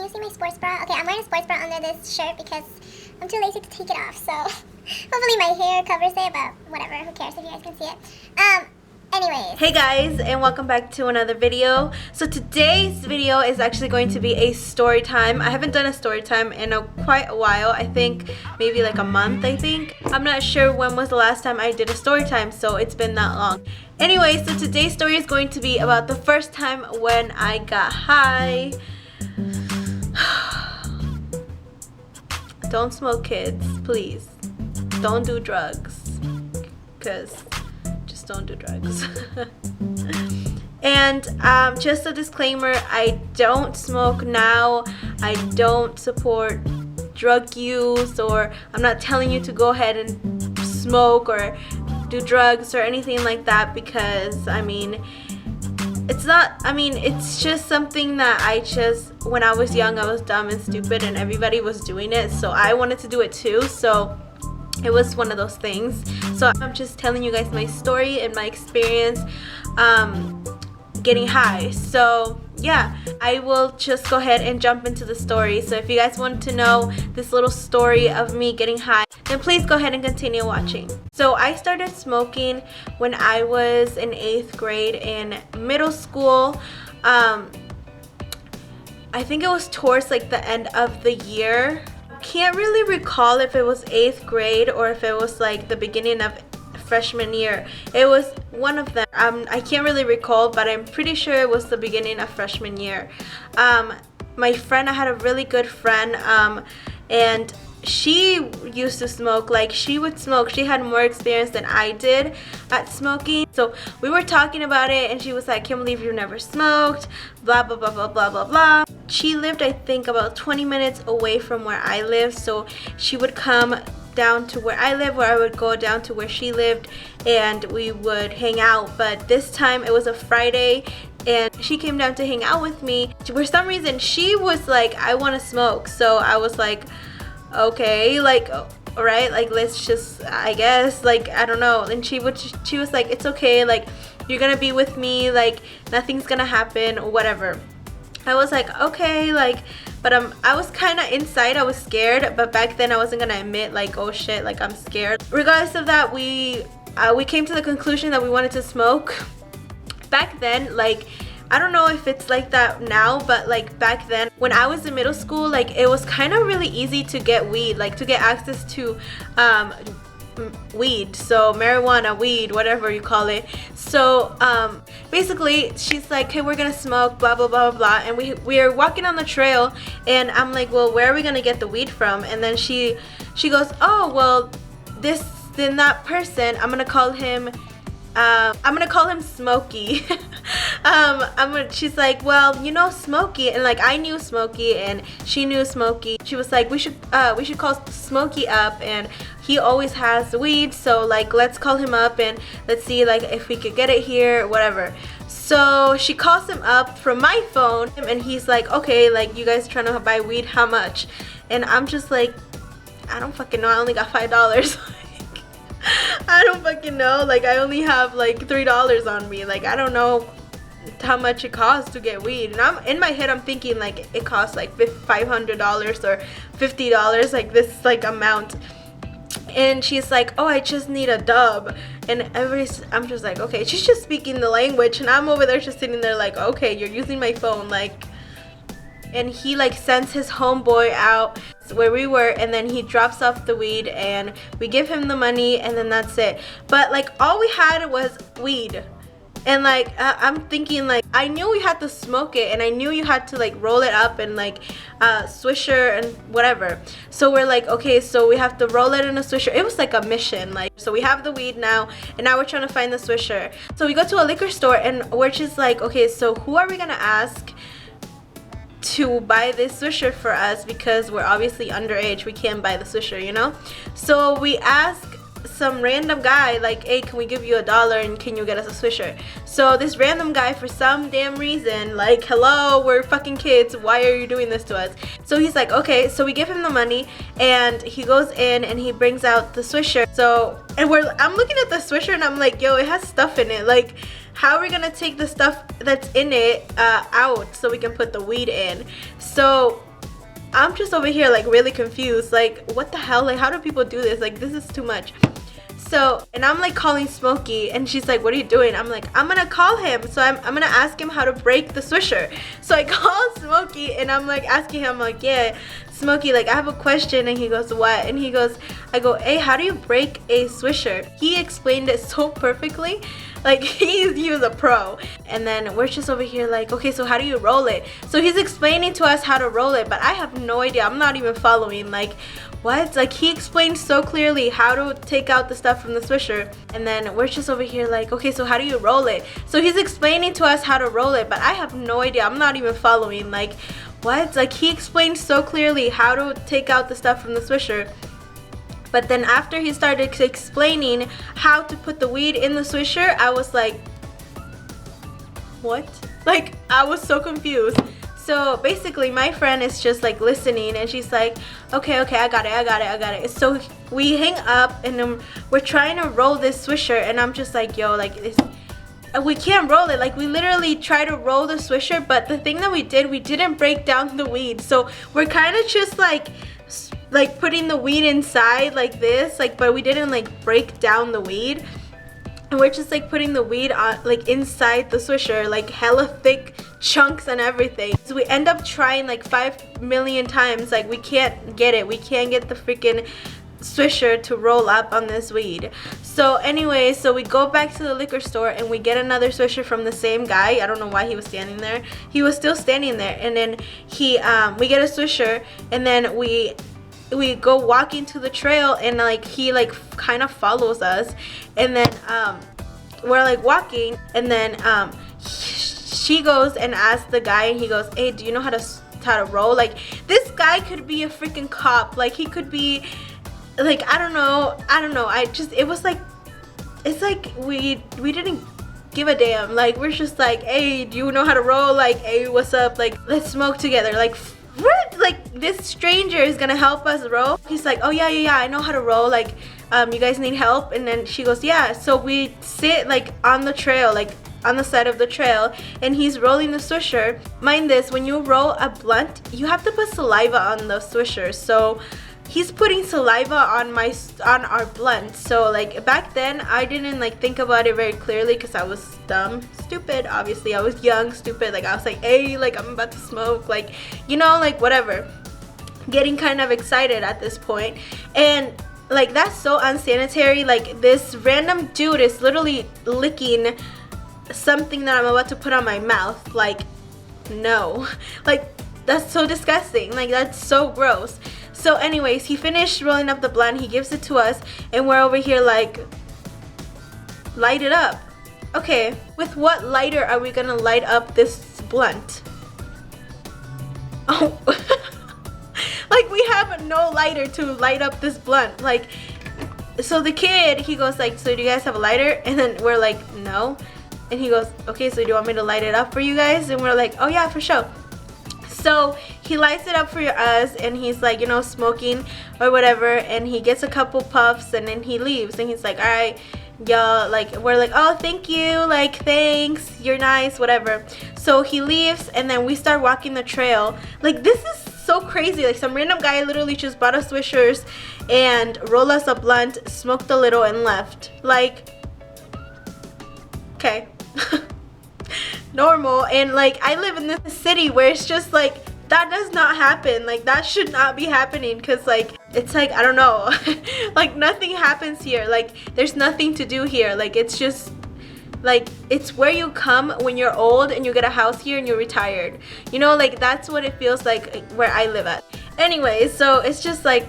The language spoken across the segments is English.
you see my sports bra? Okay, I'm wearing a sports bra under this shirt because I'm too lazy to take it off. So hopefully my hair covers it, but whatever. Who cares if you guys can see it? Anyways. Hey guys, and welcome back to another video. So today's video is actually going to be a story time. I haven't done a story time in quite a while. I think maybe like a month, I think. I'm not sure when was the last time I did a story time, so it's been that long. Anyway, so today's story is going to be about the first time when I got high. Don't smoke, kids, please. Don't do drugs, because just don't do drugs. And just a disclaimer, I don't smoke now. I don't support drug use, or I'm not telling you to go ahead and smoke or do drugs or anything like that, because I mean, it's just something that when I was young, I was dumb and stupid and everybody was doing it, so I wanted to do it too. So it was one of those things. So I'm just telling you guys my story and my experience getting high. So yeah, I will just go ahead and jump into the story. So if you guys want to know this little story of me getting high, then please go ahead and continue watching. So I started smoking when I was in 8th grade in middle school. I think it was towards like the end of the year. Can't really recall if it was 8th grade or if it was like the beginning of freshman year. It was one of them. I can't really recall, but I'm pretty sure it was the beginning of freshman year. My friend, I had a really good friend, and she used to smoke. Like, she would smoke. She had more experience than I did at smoking. So we were talking about it, and she was like, "Can't believe you never smoked, blah blah blah blah blah blah blah." She lived, I think, about 20 minutes away from where I live, so she would come down to where I live, where I would go down to where she lived, and we would hang out. But this time it was a Friday, and she came down to hang out with me. For some reason, she was like, "I want to smoke," so I was like, okay, like, alright, like, let's just, I guess, like, I don't know. And she was like, "It's okay, like, you're gonna be with me, like, nothing's gonna happen," or whatever. I was like, okay, like, but I was kind of inside, I was scared, but back then I wasn't gonna admit, like, oh shit, like, I'm scared. Regardless of that, we came to the conclusion that we wanted to smoke. Back then, like, I don't know if it's like that now, but like back then when I was in middle school, like, it was kind of really easy to get weed, like to get access to weed, so marijuana, weed, whatever you call it. So basically she's like, "Okay, we're gonna smoke, blah blah blah blah," and we are walking on the trail, and I'm like, "Well, where are we gonna get the weed from?" And then she goes, "Oh, well, then that person, I'm gonna call him Smokey." She's like, "Well, you know Smokey," and like I knew Smokey and she knew Smokey. She was like, we should call Smokey up, and he always has the weed, so like let's call him up and let's see like if we could get it here, whatever." So she calls him up from my phone, and he's like, "Okay, like, you guys trying to buy weed, how much?" And I'm just like, I don't fucking know, I only got $5. I don't fucking know, like, I only have like $3 on me, like, I don't know how much it costs to get weed. And I'm in my head, I'm thinking like it costs like $500 or $50, like this like amount. And she's like, "Oh, I just need a dub." And I'm just like, okay, she's just speaking the language, and I'm over there just sitting there like, okay, you're using my phone, like. And he like sends his homeboy out where we were, and then he drops off the weed, and we give him the money, and then that's it. But like all we had was weed. And like I'm thinking, like, I knew we had to smoke it, and I knew you had to like roll it up and like Swisher and whatever. So we're like, okay, so we have to roll it in a Swisher. It was like a mission, like, so we have the weed now, and now we're trying to find the Swisher. So we go to a liquor store, and we're just like, okay, so who are we gonna ask to buy this Swisher for us, because we're obviously underage, we can't buy the Swisher, you know? So we ask some random guy, like, "Hey, can we give you $1 and can you get us a Swisher?" So this random guy, for some damn reason, like, hello, we're fucking kids, why are you doing this to us? So he's like, okay, so we give him the money, and he goes in and he brings out the Swisher. So, and I'm looking at the Swisher, and I'm like, yo, it has stuff in it, like, how are we gonna take the stuff that's in it out so we can put the weed in? So I'm just over here like really confused, like what the hell, like how do people do this, like this is too much. So, and I'm like calling Smokey, and she's like, what are you doing? I'm like, I'm gonna call him, so I'm gonna ask him how to break the Swisher. So I call Smokey, and I'm like asking him, like, yeah, Smokey, like I have a question. And he goes, what? And he goes, I go, hey, how do you break a Swisher? He explained it so perfectly, like he was a pro. And then we're just over here like, okay, so how do you roll it? So he's explaining to us how to roll it, but I have no idea. I'm not even following, like what? Like he explained so clearly how to take out the stuff from the Swisher, and then we're just over here like, okay, so how do you roll it? So he's explaining to us how to roll it, but I have no idea. I'm not even following, like what? Like he explained so clearly how to take out the stuff from the Swisher. But then after he started explaining how to put the weed in the Swisher, I was like, what? Like I was so confused. So basically my friend is just like listening, and she's like, okay, I got it. So we hang up, and then we're trying to roll this Swisher, and I'm just like, yo, like this, we can't roll it. Like we literally try to roll the Swisher, but the thing that we didn't break down the weed. So we're kind of just like putting the weed inside like this, like, but we didn't like break down the weed. And we're just like putting the weed on like inside the Swisher, like hella thick chunks and everything. So we end up trying like 5 million times, like we can't get it. We can't get the freaking Swisher to roll up on this weed. So anyway, so we go back to the liquor store and we get another Swisher from the same guy. I don't know why he was standing there. He was still standing there, and then we get a Swisher, and then we go walking to the trail, and like he like kind of follows us, and then we're like walking, and then she goes and asks the guy, and he goes, hey, do you know how to roll? Like this guy could be a freaking cop, like he could be like, I don't know, it was like, it's like we didn't give a damn. Like we're just like, hey, do you know how to roll? Like, hey, what's up? Like let's smoke together. Like what? Like this stranger is gonna help us roll? He's like, oh yeah, I know how to roll. Like you guys need help? And then she goes, yeah. So we sit like on the trail, like on the side of the trail, and he's rolling the Swisher. Mind this, when you roll a blunt, you have to put saliva on the Swisher. So he's putting saliva on our blunt. So like back then I didn't like think about it very clearly because I was dumb, stupid. Obviously I was young, stupid. Like I was like, hey, like I'm about to smoke, like, you know, like whatever, getting kind of excited at this point. And like that's so unsanitary. Like this random dude is literally licking something that I'm about to put on my mouth. Like no, like that's so disgusting. Like that's so gross. So anyways, he finished rolling up the blunt, he gives it to us, and we're over here like, light it up. Okay, with what lighter are we gonna light up this blunt? Oh, like we have no lighter to light up this blunt. Like, so the kid, he goes like, so do you guys have a lighter? And then we're like, no. And he goes, okay, so do you want me to light it up for you guys? And we're like, oh yeah, for sure. So he lights it up for us, and he's like, you know, smoking or whatever, and he gets a couple puffs, and then he leaves, and he's like, all right, y'all, like, we're like, oh, thank you, like, thanks, you're nice, whatever. So he leaves, and then we start walking the trail. Like, this is so crazy. Like, some random guy literally just bought us Swishers and rolled us a blunt, smoked a little, and left. Like, okay. Normal. And like, I live in this city where it's just like, that does not happen. Like, that should not be happening, because like, it's like, I don't know. Like, nothing happens here. Like, there's nothing to do here. Like, it's just like, it's where you come when you're old and you get a house here and you're retired, you know, like that's what it feels like where I live at. Anyway, so it's just like,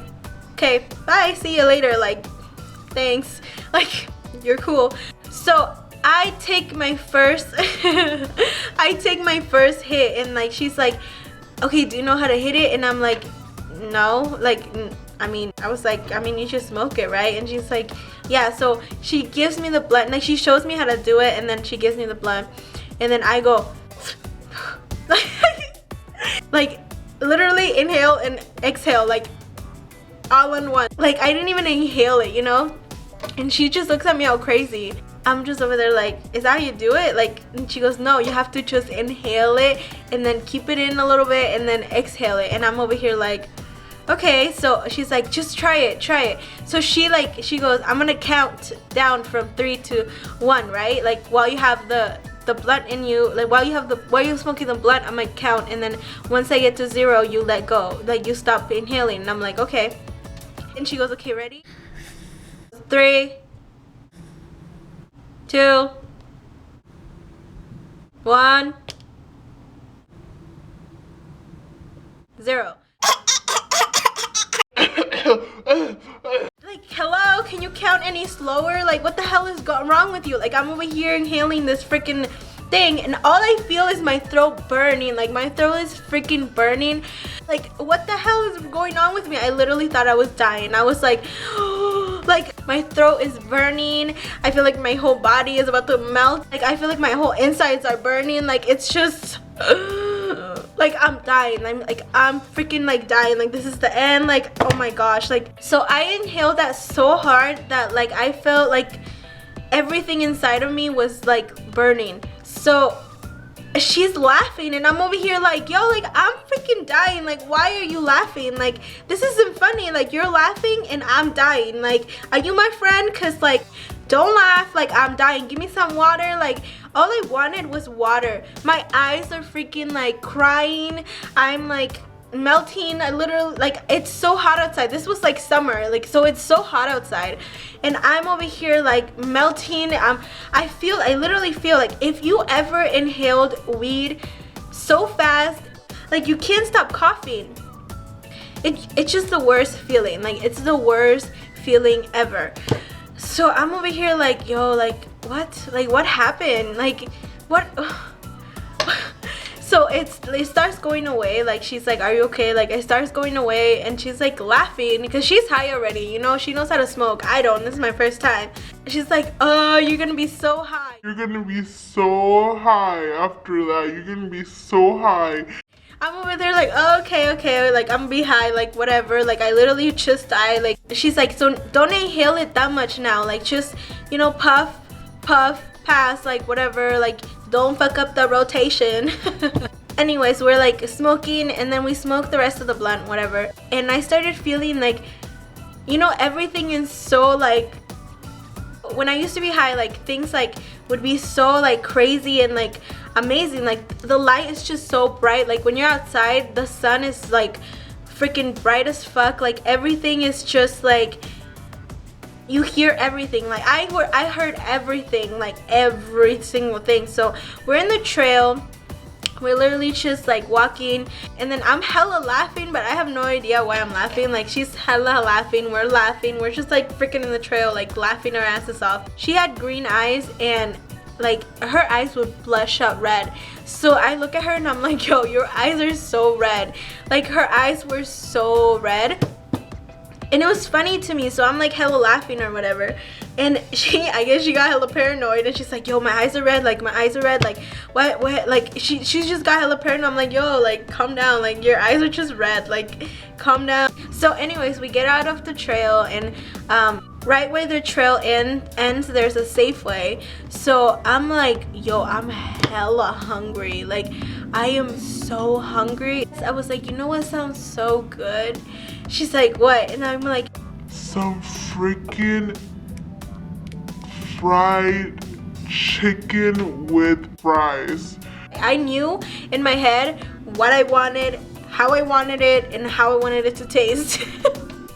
okay, bye, see you later, like, thanks, like, you're cool. So I take my first I take my first hit, and like, she's like, okay, do you know how to hit it? And I'm like, no, like, I mean, I was like, I mean, you should smoke it, right? And she's like, yeah. So she gives me the blunt, like, she shows me how to do it, and then she gives me the blunt, and then I go like, literally inhale and exhale, like, all in one. Like, I didn't even inhale it, you know? And she just looks at me all crazy. I'm just over there like, is that how you do it? Like, and she goes, no, you have to just inhale it and then keep it in a little bit and then exhale it. And I'm over here like, okay. So she's like, just try it. So she goes, I'm gonna count down from 3 to 1, right? Like while you have the blunt in you, like while you're smoking the blunt, I'm gonna count, and then once I get to 0, you let go, like you stop inhaling. And I'm like, okay. And she goes, okay, ready? 3, 2, 1, 0. Like, hello, can you count any slower? Like, what the hell is wrong with you? Like, I'm over here inhaling this freaking thing, and all I feel is my throat burning. Like, my throat is freaking burning. Like, what the hell is going on with me? I literally thought I was dying. I was like, like, my throat is burning. I feel like my whole body is about to melt. Like, I feel like my whole insides are burning. Like, it's just like I'm dying. I'm freaking like dying. Like, this is the end. Like, oh my gosh. Like, so I inhaled that so hard that like I felt like everything inside of me was like burning. So she's laughing and I'm over here like, yo, like I'm freaking dying. Like, why are you laughing? Like, this isn't funny. Like, you're laughing and I'm dying. Like, are you my friend? Cause like, don't laugh. Like, I'm dying. Give me some water. Like, all I wanted was water. My eyes are freaking like crying. I'm like melting. I literally, like, it's so hot outside. This was like summer, like, so it's so hot outside and I'm over here like melting. I literally feel like if you ever inhaled weed so fast, like, you can't stop coughing. It's just the worst feeling. Like, it's the worst feeling ever. So I'm over here like, yo, like, what? Like, what happened? Like, what? So it starts going away. Like, she's like, are you okay? Like, it starts going away and she's like laughing because she's high already, you know? She knows how to smoke. I don't. This is my first time. She's like, oh, you're gonna be so high. You're gonna be so high after that. You're gonna be so high. I'm over there like, oh, okay, like, I'm gonna be high, like, whatever. Like, I literally just died. Like, she's like, so don't inhale it that much now. Like, just, you know, puff, pass, like, whatever. Like, don't fuck up the rotation. Anyways, we're like smoking and then we smoke the rest of the blunt, whatever. And I started feeling like, you know, everything is so like, when I used to be high, like, things like would be so like crazy and like amazing. Like, the light is just so bright. Like, when you're outside, the sun is like freaking bright as fuck. Like, everything is just like, you hear everything. Like, I heard everything, like every single thing. So we're in the trail, we're literally just like walking, and then I'm hella laughing, but I have no idea why I'm laughing. Like, she's hella laughing, we're just like freaking in the trail, like laughing our asses off. She had green eyes and like her eyes would blush out red. So I look at her and I'm like, yo, your eyes are so red. Like, her eyes were so red. And it was funny to me, so I'm like hella laughing or whatever. And I guess she got hella paranoid and she's like, yo, my eyes are red, like, my eyes are red, like, what, like, she's just got hella paranoid. I'm like, yo, like, calm down, like, your eyes are just red, like, calm down. So anyways, we get out of the trail and right where the trail ends, there's a Safeway. So I'm like, yo, I'm hella hungry. Like, I am so hungry. I was like, you know what sounds so good? She's like, what? And I'm like, some freaking fried chicken with fries. I knew in my head what I wanted, how I wanted it, and how I wanted it to taste.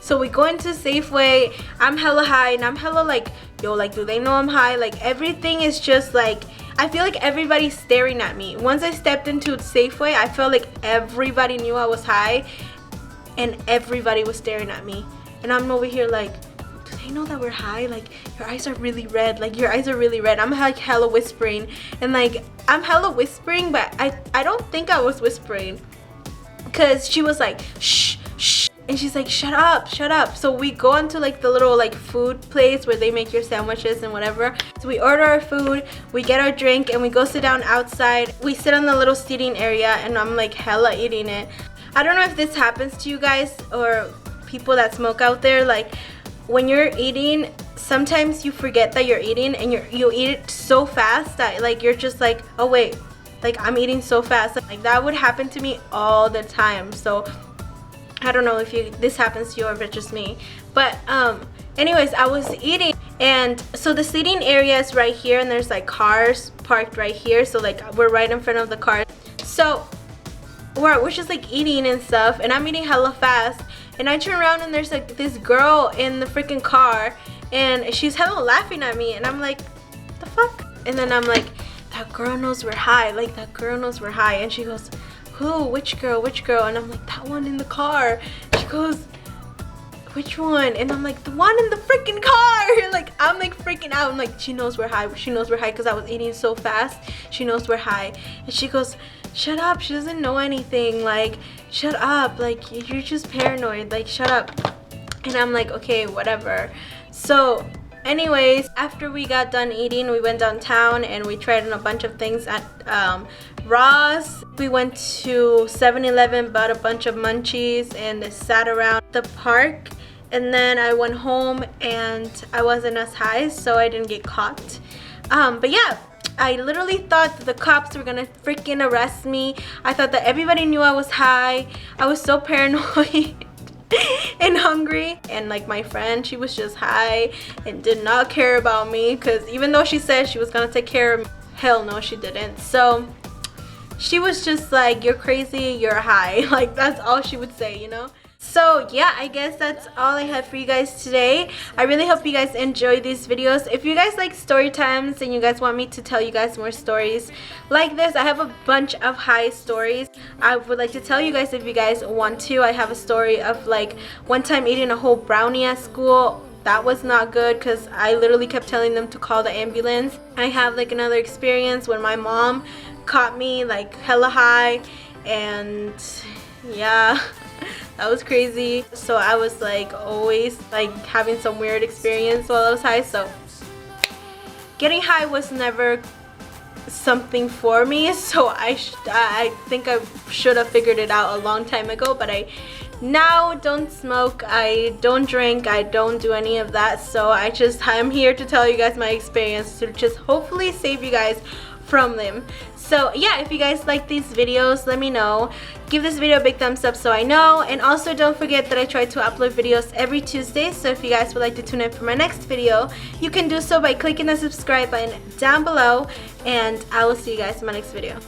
So we go into Safeway. I'm hella high and I'm hella like, yo, like, do they know I'm high? Like, everything is just like, I feel like everybody's staring at me. Once I stepped into Safeway, I felt like everybody knew I was high and everybody was staring at me. And I'm over here like, do they know that we're high? Like, your eyes are really red. Like, your eyes are really red. I'm like hella whispering. And like, I'm hella whispering, but I don't think I was whispering. Because she was like, shh, shh. And she's like, shut up, shut up. So we go into like the little like food place where they make your sandwiches and whatever. So we order our food, we get our drink, and we go sit down outside. We sit on the little seating area and I'm like hella eating it. I don't know if this happens to you guys or people that smoke out there. Like, when you're eating sometimes you forget that you're eating, and you eat it so fast that like you're just like, oh wait, like I'm eating so fast. Like that would happen to me all the time. So I don't know if this happens to you or if it's just me. But anyways, I was eating, and so the seating area is right here, and there's like cars parked right here, so like we're right in front of the car. So we're just like eating and stuff, and I'm eating hella fast, and I turn around and there's like this girl in the freaking car, and she's hella laughing at me, and I'm like, the fuck? And then I'm like, that girl knows we're high, like that girl knows we're high. And she goes, who? Which girl? And I'm like, that one in the car. She goes, which one? And I'm like, the one in the freaking car. Like I'm like freaking out. I'm like, she knows we're high, because I was eating so fast. She knows we're high. And she goes, shut up, she doesn't know anything, like shut up, like you're just paranoid, like shut up. And I'm like, okay, whatever. So anyways, after we got done eating, we went downtown and we tried on a bunch of things at Ross. We went to 7-Eleven, bought a bunch of munchies, and sat around the park. And then I went home, and I wasn't as high, so I didn't get caught. But yeah, I literally thought that the cops were gonna freaking arrest me. I thought that everybody knew I was high. I was so paranoid and hungry. And like my friend, she was just high and did not care about me, because even though she said she was gonna take care of me, hell no, she didn't. So she was just like, you're crazy, you're high. Like that's all she would say, you know? So yeah, I guess that's all I have for you guys today. I really hope you guys enjoy these videos. If you guys like story times and you guys want me to tell you guys more stories like this, I have a bunch of high stories I would like to tell you guys if you guys want to. I have a story of like one time eating a whole brownie at school. That was not good, because I literally kept telling them to call the ambulance. I have like another experience when my mom caught me like hella high, and yeah, that was crazy. So I was like always like having some weird experience while I was high. So getting high was never something for me. So I think I should have figured it out a long time ago. But I now don't smoke, I don't drink, I don't do any of that. So I'm here to tell you guys my experience to just hopefully save you guys from them. So yeah, if you guys like these videos, let me know. Give this video a big thumbs up so I know. And also don't forget that I try to upload videos every Tuesday. So if you guys would like to tune in for my next video, you can do so by clicking the subscribe button down below. And I will see you guys in my next video.